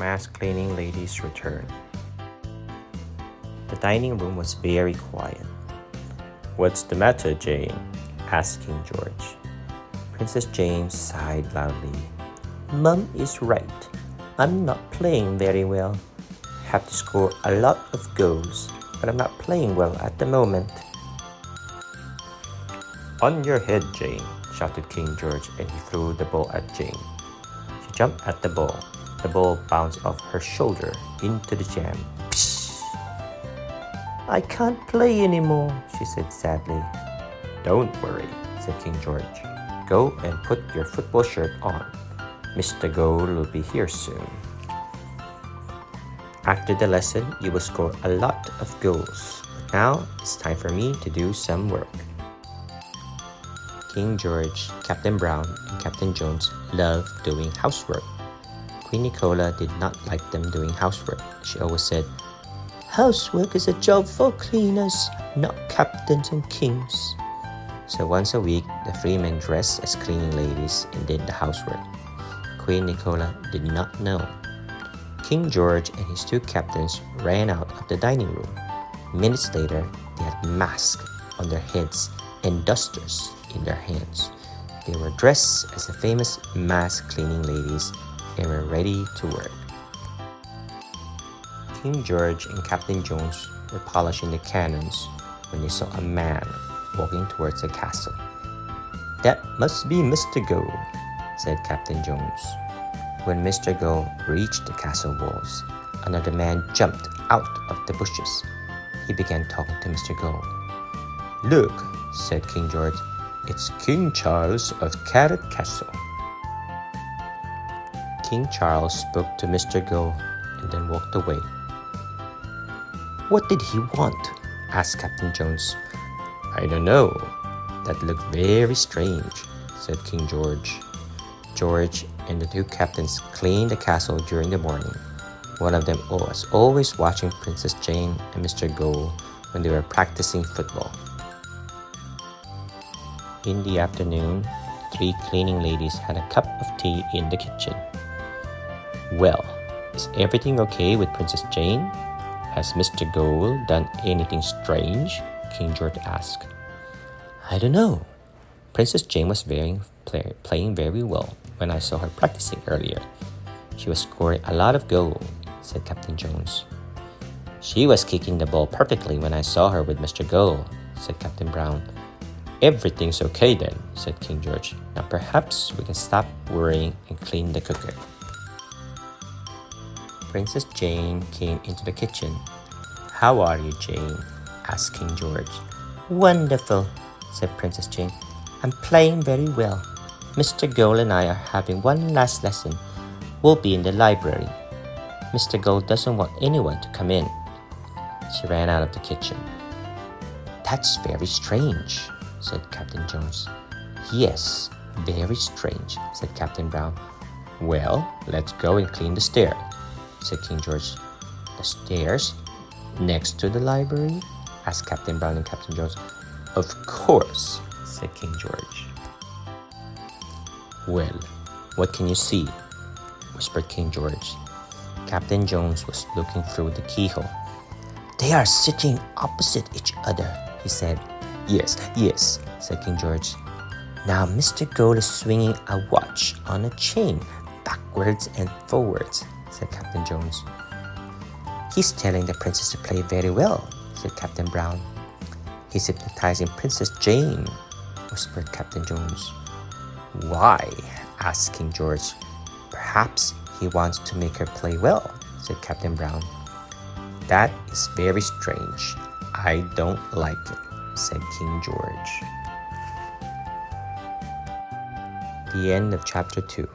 Mass cleaning ladies return. The dining room was very quiet. "What's the matter, Jane?" asked King George. Princess Jane sighed loudly. "Mum is right. I'm not playing very well. Have to score a lot of goals, but I'm not playing well at the moment." "On your head, Jane," shouted King George, and he threw the ball at Jane. She jumped at the ball. The ball bounced off her shoulder into the jam. Psh! "I can't play anymore," she said sadly. "Don't worry," said King George. "Go and put your football shirt on. Mr. Goal will be here soon. After the lesson, you will score a lot of goals. But now it's time for me to do some work." King George, Captain Brown, and Captain Jones loved doing housework. Queen Nicola did not like them doing housework. She always said, "Housework is a job for cleaners, not captains and kings." So once a week, the three men dressed as cleaning ladies and did the housework. Queen Nicola did not know. King George and his two captains ran out of the dining room. Minutes later, they had masks on their heads and dusters in their hands. They were dressed as the famous mask cleaning ladies and were ready to work. King George and Captain Jones were polishing the cannons when they saw a man walking towards the castle. "That must be Mr. Go," said Captain Jones. When Mr. Go reached the castle walls, another man jumped out of the bushes. He began talking to Mr. Go. "Look," said King George, "it's King Charles of Carrot Castle." King Charles spoke to Mr. Go and then walked away. "What did he want?" asked Captain Jones. "I don't know. That looked very strange," said King George. George and the two captains cleaned the castle during the morning. One of them was always watching Princess Jane and Mr. Go when they were practicing football. In the afternoon, three cleaning ladies had a cup of tea in the kitchen. "Well, is everything okay with Princess Jane? Has Mr. Goal done anything strange?" King George asked. "I don't know. Princess Jane was playing very well when I saw her practicing earlier. She was scoring a lot of goals," said Captain Jones. "She was kicking the ball perfectly when I saw her with Mr. Goal," said Captain Brown. "Everything's okay then," said King George. "Now perhaps we can stop worrying and clean the cooker." Princess Jane came into the kitchen. "How are you, Jane?" asked King George. "Wonderful," said Princess Jane. "I'm playing very well. Mr. Goal and I are having one last lesson. We'll be in the library. Mr. Goal doesn't want anyone to come in." She ran out of the kitchen. "That's very strange," said Captain Jones. "Yes, very strange," said Captain Brown. "Well, let's go and clean the stairs," said King George. "The stairs next to the library?" asked Captain Brown and Captain Jones. "Of course," said King George. "Well, what can you see?" whispered King George. Captain Jones was looking through the keyhole. "They are sitting opposite each other," he said. Yes, said King George. "Now Mr. Goal is swinging a watch on a chain backwards and forwards," said Captain Jones. "He's telling the princess to play very well," said Captain Brown. "He's hypnotizing Princess Jane," whispered Captain Jones. "Why?" asked King George. "Perhaps he wants to make her play well," said Captain Brown. "That is very strange. I don't like it," said King George. The end of chapter 2.